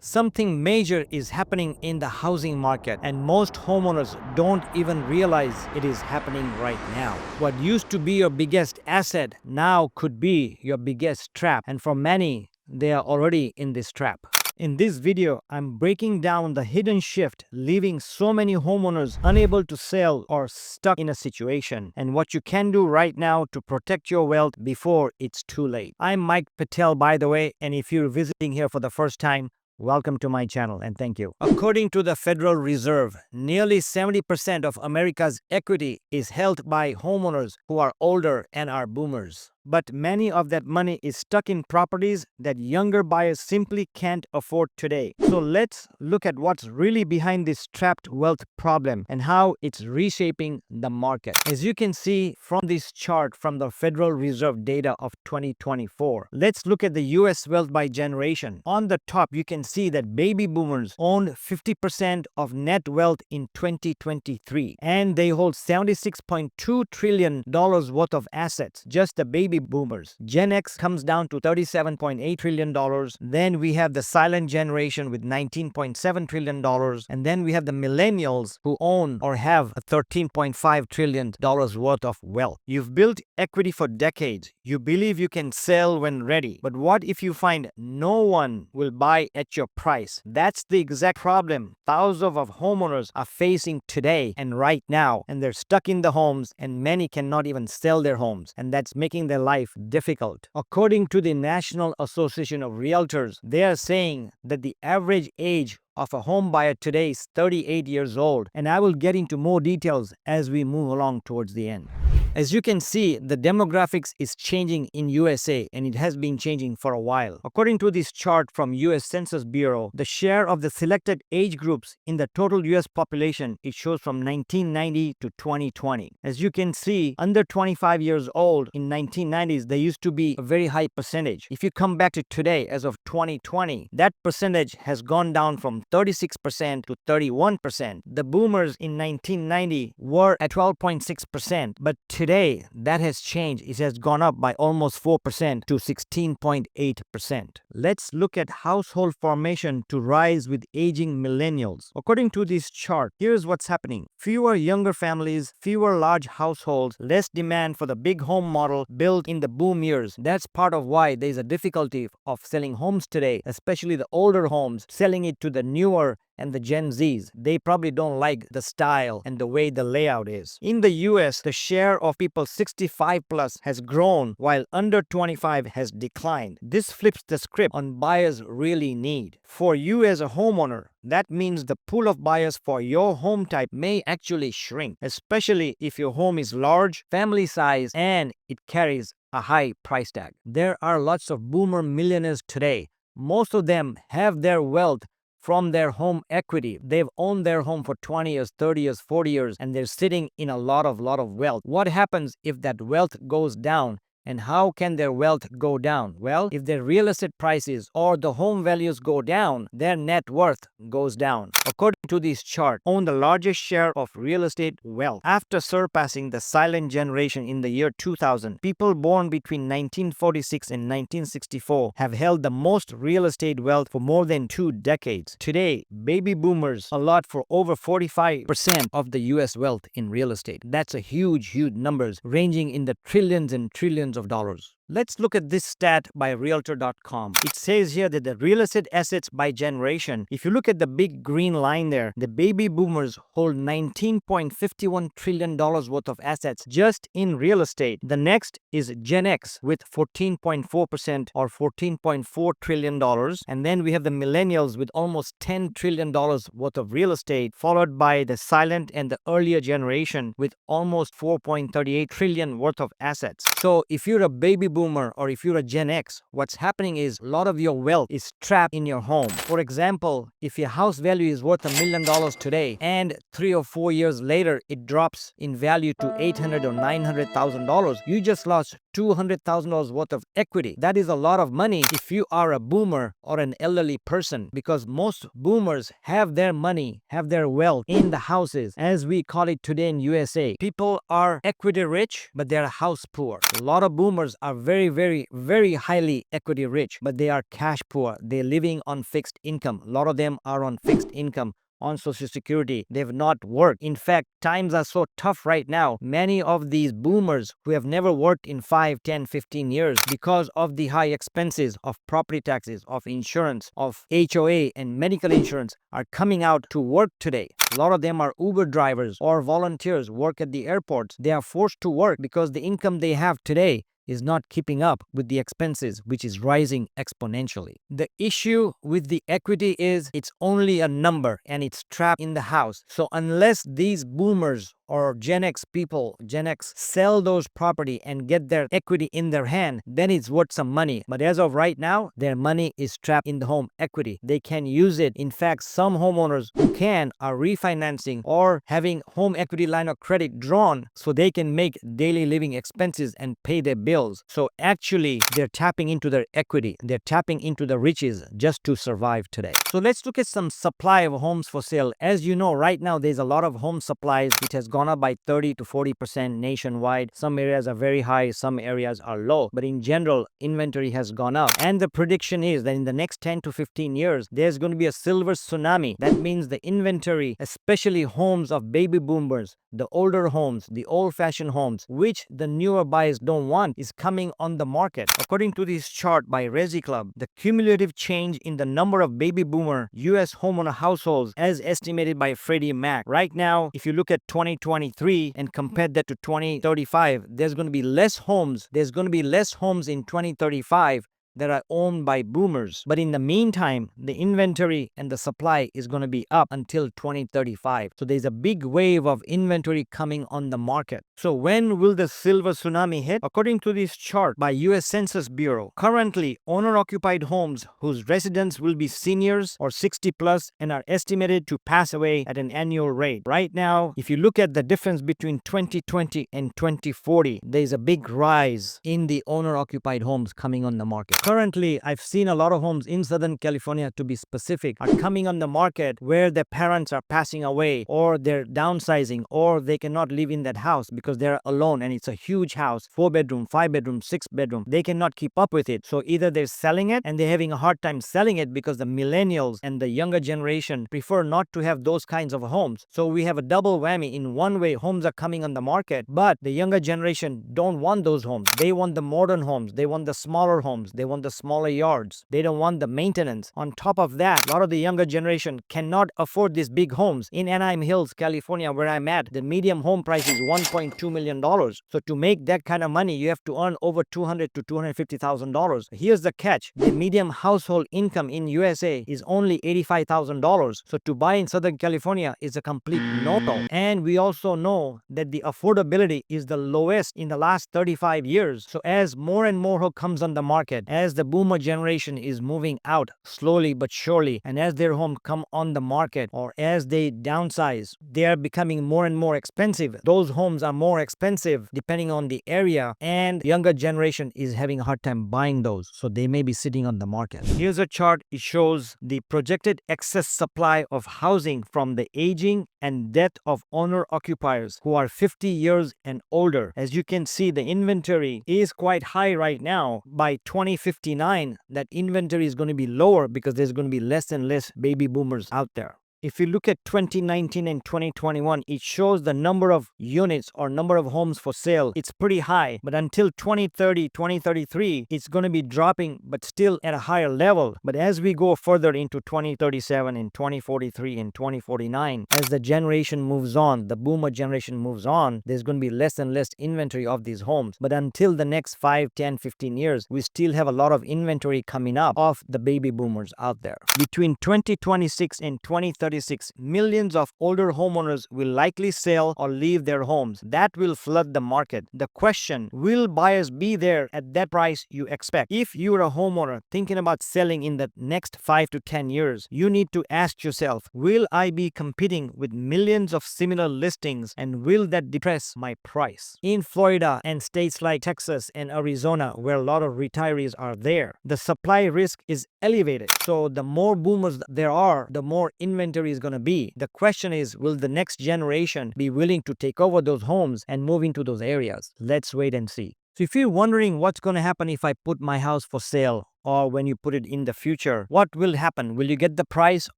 Something major is happening in the housing market, and most homeowners don't even realize it is happening right now. What used to be your biggest asset now could be your biggest trap, and for many, they are already in this trap. In this video, I'm breaking down the hidden shift leaving so many homeowners unable to sell or stuck in a situation, and what you can do right now to protect your wealth before it's too late. I'm Mike Patel, by the way, and if you're visiting here for the first time, welcome to my channel and thank you. According to the Federal Reserve, nearly 70% of America's equity is held by homeowners who are older and are boomers. But many of that money is stuck in properties that younger buyers simply can't afford today. So let's look at what's really behind this trapped wealth problem and how it's reshaping the market. As you can see from this chart from the Federal Reserve data of 2024, let's look at the US wealth by generation. On the top, you can see that baby boomers owned 50% of net wealth in 2023, and they hold $76.2 trillion worth of assets, just the baby boomers. Gen X comes down to $37.8 trillion. Then we have the silent generation with $19.7 trillion. And then we have the millennials who own or have a $13.5 trillion worth of wealth. You've built equity for decades. You believe you can sell when ready. But what if you find no one will buy at your price? That's the exact problem thousands of homeowners are facing today and right now. And they're stuck in the homes, and many cannot even sell their homes. And that's making their life difficult. According to the National Association of Realtors, they are saying that the average age of a home buyer today is 38 years old, and I will get into more details as we move along towards the end. As you can see, the demographics is changing in USA, and it has been changing for a while. According to this chart from US Census Bureau, the share of the selected age groups in the total US population, it shows from 1990 to 2020. As you can see, under 25 years old in 1990s, there used to be a very high percentage. If you come back to today, as of 2020, that percentage has gone down from 36% to 31%. The boomers in 1990 were at 12.6%, but today that has changed. It has gone up by almost 4% to 16.8%. Let's look at household formation to rise with aging millennials. According to this chart, here's what's happening. Fewer younger families, fewer large households, less demand for the big home model built in the boom years. That's part of why there's a difficulty of selling homes today, especially the older homes, selling it to the newer and the Gen Zs. They probably don't like the style and the way the layout is. In the US, the share of people 65 plus has grown while under 25 has declined. This flips the script on buyers really need. For you as a homeowner, that means the pool of buyers for your home type may actually shrink, especially if your home is large, family size, and it carries a high price tag. There are lots of boomer millionaires today. Most of them have their wealth from their home equity. They've owned their home for 20 years, 30 years, 40 years, and they're sitting in a lot of wealth. What happens if that wealth goes down? And how can their wealth go down? Well, if their real estate prices or the home values go down, their net worth goes down. According to this chart, own the largest share of real estate wealth. After surpassing the silent generation in the year 2000, people born between 1946 and 1964 have held the most real estate wealth for more than 2 decades. Today, baby boomers allot for over 45% of the US wealth in real estate. That's a huge numbers ranging in the trillions and trillions of dollars. Let's look at this stat by Realtor.com. It says here that the real estate assets by generation, if you look at the big green line there, the baby boomers hold $19.51 trillion worth of assets just in real estate. The next is Gen X with 14.4% or $14.4 trillion. And then we have the millennials with almost $10 trillion worth of real estate, followed by the silent and the earlier generation with almost $4.38 trillion worth of assets. So if you're a baby boomer or if you're a Gen X, what's happening is a lot of your wealth is trapped in your home. For example, if your house value is worth $1 million today and 3 or 4 years later it drops in value to $800,000 or $900,000, you just lost $200,000 worth of equity. That is a lot of money if you are a boomer or an elderly person, because most boomers have their money, have their wealth in the houses, as we call it today in USA. People are equity rich, but they're house poor. A lot of boomers are very, very, very highly equity rich, but they are cash poor. They're living on fixed income. A lot of them are on fixed income, on Social Security. They've not worked. In fact, times are so tough right now. Many of these boomers who have never worked in 5, 10, 15 years because of the high expenses of property taxes, of insurance, of HOA and medical insurance are coming out to work today. A lot of them are Uber drivers or volunteers, work at the airports. They are forced to work because the income they have today is not keeping up with the expenses, which is rising exponentially. The issue with the equity is it's only a number and it's trapped in the house. So unless these boomers or Gen X people, Gen X, sell those property and get their equity in their hand, then it's worth some money. But as of right now, their money is trapped in the home equity. They can use it. In fact, some homeowners who can are refinancing or having home equity line of credit drawn so they can make daily living expenses and pay their bills. So actually, they're tapping into their equity. They're tapping into the riches just to survive today. So let's look at some supply of homes for sale. As you know, right now, there's a lot of home supplies. It has gone up by 30 to 40% nationwide. Some areas are very high, some areas are low. But in general, inventory has gone up. And the prediction is that in the next 10 to 15 years, there's going to be a silver tsunami. That means the inventory, especially homes of baby boomers, the older homes, the old-fashioned homes, which the newer buyers don't want, is coming on the market. According to this chart by Resi Club, the cumulative change in the number of baby boomer U.S. homeowner households as estimated by Freddie Mac. Right now, if you look at 2023 and compare that to 2035, there's going to be less homes. There's going to be less homes in 2035 that are owned by boomers. But in the meantime, the inventory and the supply is going to be up until 2035. So there's a big wave of inventory coming on the market. So when will the silver tsunami hit? According to this chart by US Census Bureau, currently owner-occupied homes whose residents will be seniors or 60 plus and are estimated to pass away at an annual rate. Right now, if you look at the difference between 2020 and 2040, there's a big rise in the owner-occupied homes coming on the market. Currently, I've seen a lot of homes in Southern California, to be specific, are coming on the market where their parents are passing away or they're downsizing or they cannot live in that house because they're alone and it's a huge house, 4-bedroom, 5-bedroom, 6-bedroom. They cannot keep up with it. So either they're selling it and they're having a hard time selling it because the millennials and the younger generation prefer not to have those kinds of homes. So we have a double whammy. In one way, homes are coming on the market, but the younger generation don't want those homes. They want the modern homes. They want the smaller homes. They want the smaller yards. They don't want the maintenance. On top of that, a lot of the younger generation cannot afford these big homes. In Anaheim Hills, California, where I'm at, the medium home price is $1.2 million. So to make that kind of money, you have to earn over $200,000 to $250,000. Here's the catch. The medium household income in USA is only $85,000. So to buy in Southern California is a complete no-no. And we also know that the affordability is the lowest in the last 35 years. So as more and more comes on the market, as the boomer generation is moving out slowly but surely, and as their home come on the market or as they downsize, they are becoming more and more expensive. Those homes are more expensive depending on the area, and the younger generation is having a hard time buying those, so they may be sitting on the market. Here's a chart. It shows the projected excess supply of housing from the aging and death of owner-occupiers who are 50 years and older. As you can see, the inventory is quite high right now. By 2059, that inventory is going to be lower because there's going to be less and less baby boomers out there. If you look at 2019 and 2021, it shows the number of units or number of homes for sale. It's pretty high, but until 2030, 2033, it's going to be dropping, but still at a higher level. But as we go further into 2037 and 2043 and 2049, as the generation moves on, the boomer generation moves on, there's going to be less and less inventory of these homes. But until the next 5, 10, 15 years, we still have a lot of inventory coming up of the baby boomers out there. Between 2026 and 2036, millions of older homeowners will likely sell or leave their homes. That will flood the market. The question, will buyers be there at that price you expect? If you're a homeowner thinking about selling in the next 5 to 10 years, you need to ask yourself, will I be competing with millions of similar listings, and will that depress my price? In Florida and states like Texas and Arizona, where a lot of retirees are there, the supply risk is elevated. So the more boomers there are, the more inventory is going to be. The question is, will the next generation be willing to take over those homes and move into those areas? Let's wait and see. So if you're wondering what's going to happen if I put my house for sale, or when you put it in the future, what will happen? Will you get the price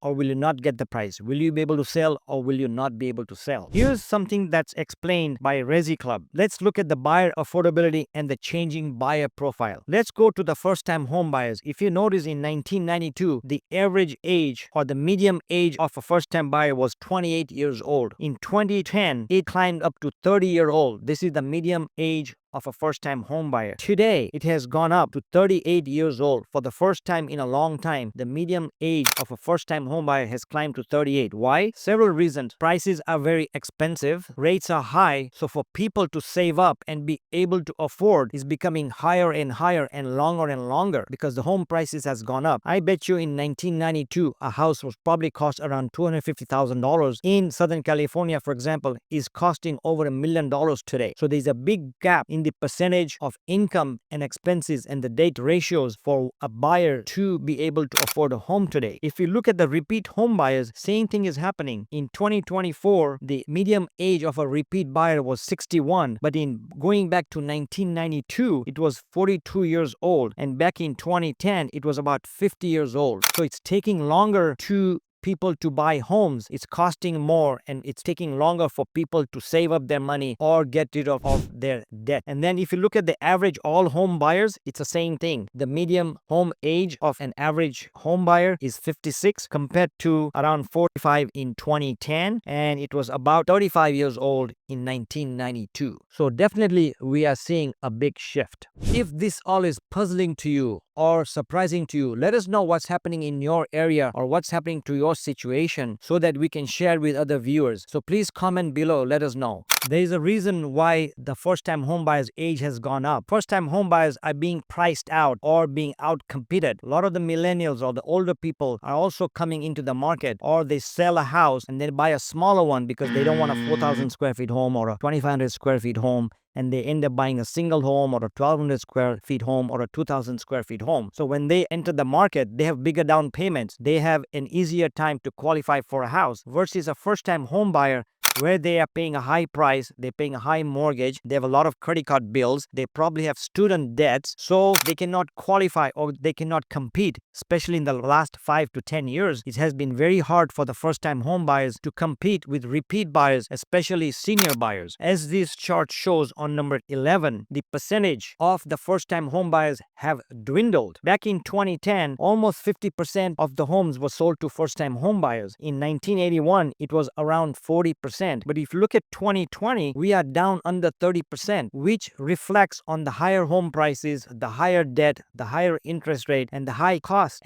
or will you not get the price? Will you be able to sell or will you not be able to sell? Here's something that's explained by Resi Club. Let's look at the buyer affordability and the changing buyer profile. Let's go to the first-time home buyers. If you notice, in 1992, the average age or the median age of a first-time buyer was 28 years old. In 2010, it climbed up to 30-year-old. This is the median age of a first-time home buyer. Today, it has gone up to 38 years old. For the first time in a long time, the median age of a first-time home buyer has climbed to 38. Why? Several reasons. Prices are very expensive, rates are high, so for people to save up and be able to afford is becoming higher and longer because the home prices has gone up. I bet you in 1992, a house was probably cost around $250,000. In Southern California, for example, is costing over $1 million today. So there's a big gap in the percentage of income and expenses and the debt ratios for a buyer to be able to afford a home today. If you look at the repeat home buyers, same thing is happening. In 2024, the median age of a repeat buyer was 61, but in going back to 1992, it was 42 years old, and back in 2010, it was about 50 years old. So it's taking longer to people to buy homes. It's costing more and it's taking longer for people to save up their money or get rid of their debt. And then if you look at the average all home buyers, it's the same thing. The median home age of an average home buyer is 56 compared to around 45 in 2010, and it was about 35 years old in 1992. So definitely we are seeing a big shift. If this all is puzzling to you or surprising to you, let us know what's happening in your area or what's happening to your situation so that we can share with other viewers. So please comment below, let us know. There is a reason why the first-time home buyers age has gone up. First-time home buyers are being priced out or being out competed. A lot of the millennials or the older people are also coming into the market, or they sell a house and then buy a smaller one because they don't want a 4,000 square feet home or a 2,500 square feet home, and they end up buying a single home or a 1,200 square feet home or a 2,000 square feet home. So when they enter the market, they have bigger down payments. They have an easier time to qualify for a house versus a first-time home buyer where they are paying a high price, they're paying a high mortgage, they have a lot of credit card bills, they probably have student debts, so they cannot qualify or they cannot compete. Especially in the last 5 to 10 years, it has been very hard for the first-time home buyers to compete with repeat buyers, especially senior buyers. As this chart shows on number 11, the percentage of the first-time home buyers have dwindled. Back in 2010, almost 50% of the homes were sold to first-time home buyers. In 1981, it was around 40%. But if you look at 2020, we are down under 30%, which reflects on the higher home prices, the higher debt, the higher interest rate, and the high cost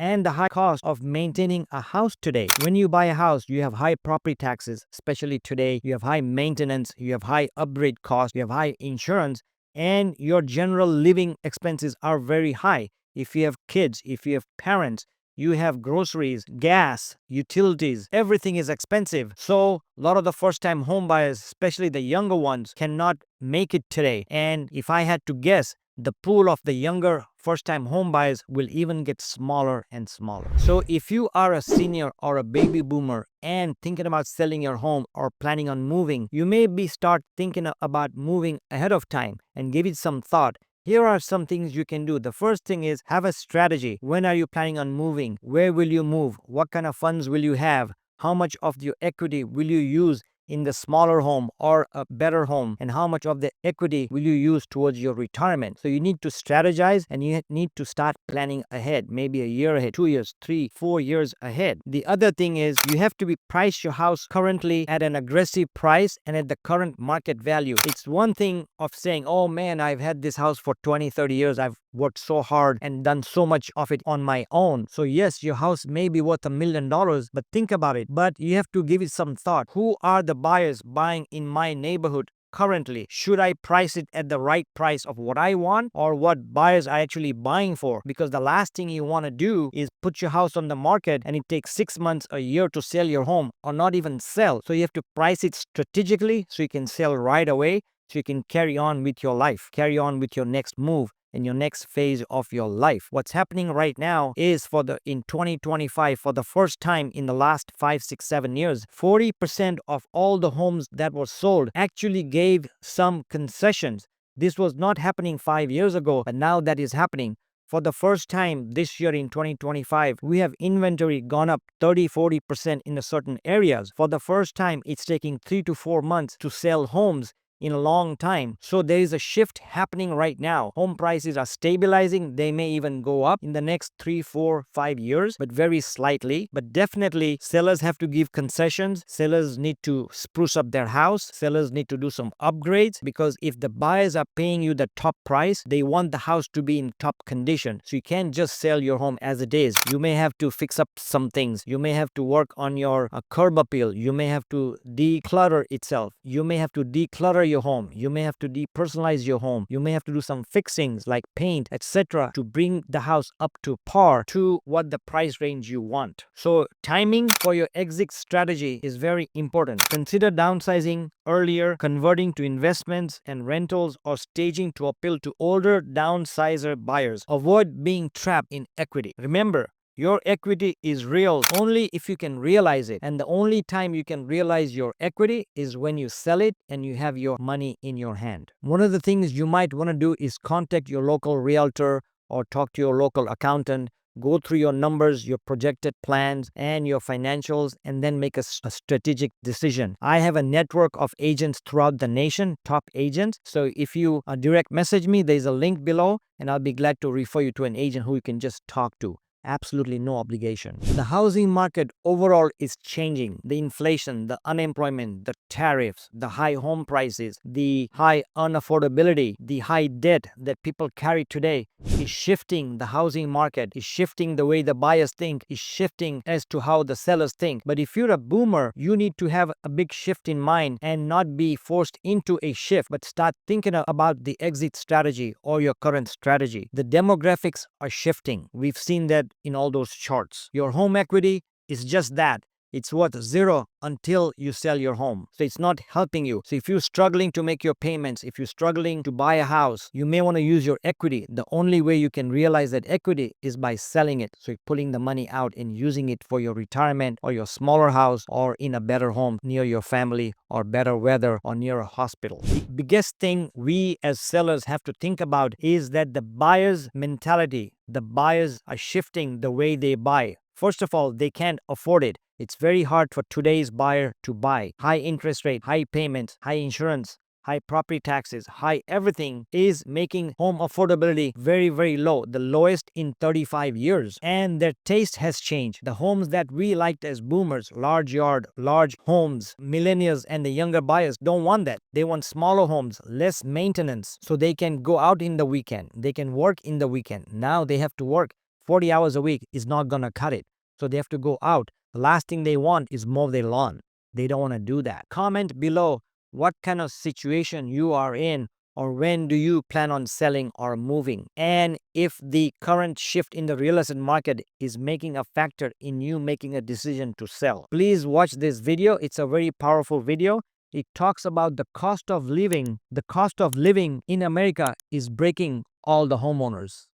of maintaining a house today. When you buy a house, you have high property taxes, especially today. You have high maintenance, you have high upgrade costs, you have high insurance, and your general living expenses are very high. If you have kids, if you have parents, you have groceries, gas, utilities, everything is expensive. So a lot of the first-time home buyers, especially the younger ones, cannot make it today. And if I had to guess, the pool of the younger first-time home buyers will even get smaller and smaller. So if you are a senior or a baby boomer and thinking about selling your home or planning on moving, you may start thinking about moving ahead of time and give it some thought. Here are some things you can do. The first thing is have a strategy. When are you planning on moving? Where will you move? What kind of funds will you have? How much of your equity will you use in the smaller home or a better home, and how much of the equity will you use towards your retirement? So you need to strategize and you need to start planning ahead, maybe a year ahead, 2 years, 3, 4 years ahead. The other thing is you have to price your house currently at an aggressive price and at the current market value. It's one thing of saying, oh man, I've had this house for 20, 30 years. I've worked so hard and done so much of it on my own. So yes, your house may be worth $1 million, but think about it. But you have to give it some thought. Who are the buyers buying in my neighborhood currently? Should I price it at the right price of what I want or what buyers are actually buying for? Because the last thing you want to do is put your house on the market and it takes 6 months, a year to sell your home or not even sell. So you have to price it strategically so you can sell right away, so you can carry on with your life, carry on with your next move in your next phase of your life. What's happening right now is in 2025, for the first time in the last 5, 6, 7 years, 40% of all the homes that were sold actually gave some concessions. This was not happening 5 years ago, but now that is happening. For the first time this year in 2025, we have inventory gone up 30-40% in a certain areas. For the first time, it's taking 3 to 4 months to sell homes in a long time. So there is a shift happening right now. Home prices are stabilizing. They may even go up in the next 3, 4, 5 years, but very slightly. But definitely sellers have to give concessions. Sellers need to spruce up their house. Sellers need to do some upgrades, because if the buyers are paying you the top price, they want the house to be in top condition. So you can't just sell your home as it is. You may have to fix up some things. You may have to work on your curb appeal. You may have to declutter itself. You may have to declutter your home. You may have to depersonalize your home. You may have to do some fixings like paint, etc., to bring the house up to par to what the price range you want. So timing for your exit strategy is very important. Consider downsizing earlier, converting to investments and rentals, or staging to appeal to older downsizer buyers. Avoid being trapped in equity. Remember, your equity is real only if you can realize it. And the only time you can realize your equity is when you sell it and you have your money in your hand. One of the things you might want to do is contact your local realtor or talk to your local accountant. Go through your numbers, your projected plans, and your financials, and then make a strategic decision. I have a network of agents throughout the nation, top agents. So if you direct message me, there's a link below, and I'll be glad to refer you to an agent who you can just talk to. Absolutely no obligation. The housing market overall is changing. The inflation, the unemployment, the tariffs, the high home prices, the high unaffordability, the high debt that people carry today is shifting the housing market, is shifting the way the buyers think, is shifting as to how the sellers think. But if you're a boomer, you need to have a big shift in mind and not be forced into a shift, but start thinking about the exit strategy or your current strategy. The demographics are shifting. We've seen that in all those charts. Your home equity is just that. It's worth zero until you sell your home. So it's not helping you. So if you're struggling to make your payments, if you're struggling to buy a house, you may want to use your equity. The only way you can realize that equity is by selling it. So you're pulling the money out and using it for your retirement or your smaller house or in a better home near your family or better weather or near a hospital. The biggest thing we as sellers have to think about is that the buyer's mentality, the buyers are shifting the way they buy. First of all, they can't afford it. It's very hard for today's buyer to buy. High interest rate, high payments, high insurance, high property taxes, high everything is making home affordability very, very low, the lowest in 35 years. And their taste has changed. The homes that we liked as boomers, large yard, large homes, millennials and the younger buyers don't want that. They want smaller homes, less maintenance, so they can go out in the weekend. They can work in the weekend. Now they have to work 40 hours a week is not going to cut it. So they have to go out. The last thing they want is mow their lawn. They don't want to do that. Comment below what kind of situation you are in, or when do you plan on selling or moving, and if the current shift in the real estate market is making a factor in you making a decision to sell. Please watch this video. It's a very powerful video. It talks about the cost of living. The cost of living in America is breaking all the homeowners.